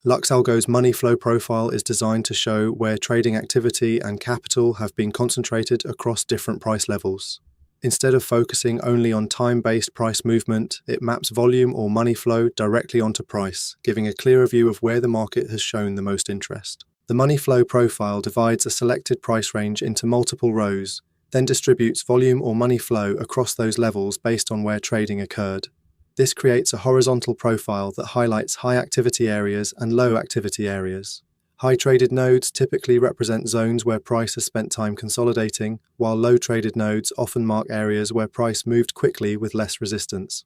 LuxAlgo's Money Flow Profile is designed to show where trading activity and capital have been concentrated across different price levels. Instead of focusing only on time-based price movement, it maps volume or money flow directly onto price, giving a clearer view of where the market has shown the most interest. The Money Flow Profile divides a selected price range into multiple rows, then distributes volume or money flow across those levels based on where trading occurred. This creates a horizontal profile that highlights high activity areas and low activity areas. High traded nodes typically represent zones where price has spent time consolidating, while low traded nodes often mark areas where price moved quickly with less resistance.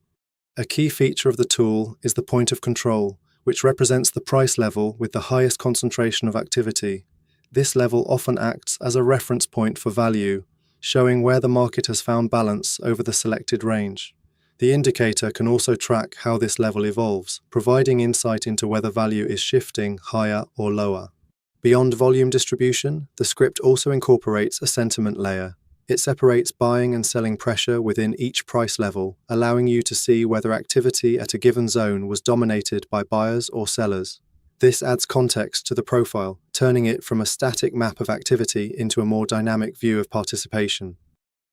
A key feature of the tool is the point of control, which represents the price level with the highest concentration of activity. This level often acts as a reference point for value, showing where the market has found balance over the selected range. The indicator can also track how this level evolves, providing insight into whether value is shifting higher or lower. Beyond volume distribution, the script also incorporates a sentiment layer. It separates buying and selling pressure within each price level, allowing you to see whether activity at a given zone was dominated by buyers or sellers. This adds context to the profile, turning it from a static map of activity into a more dynamic view of participation.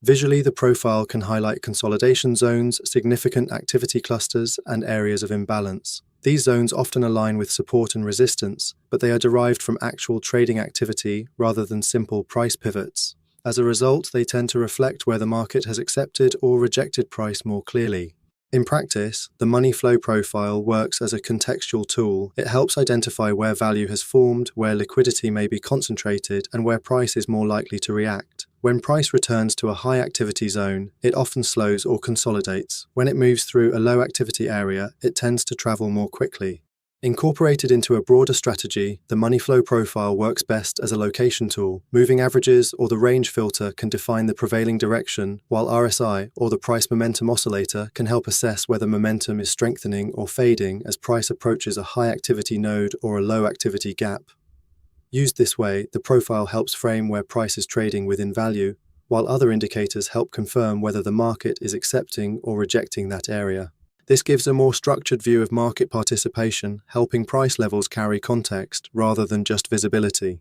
Visually, the profile can highlight consolidation zones, significant activity clusters, and areas of imbalance. These zones often align with support and resistance, but they are derived from actual trading activity rather than simple price pivots. As a result, they tend to reflect where the market has accepted or rejected price more clearly. In practice, the money flow profile works as a contextual tool. It helps identify where value has formed, where liquidity may be concentrated, and where price is more likely to react. When price returns to a high activity zone, it often slows or consolidates. When it moves through a low activity area, it tends to travel more quickly. Incorporated into a broader strategy, the money flow profile works best as a location tool. Moving averages or the range filter can define the prevailing direction, while RSI or the price momentum oscillator can help assess whether momentum is strengthening or fading as price approaches a high activity node or a low activity gap. Used this way, the profile helps frame where price is trading within value, while other indicators help confirm whether the market is accepting or rejecting that area. This gives a more structured view of market participation, helping price levels carry context rather than just visibility.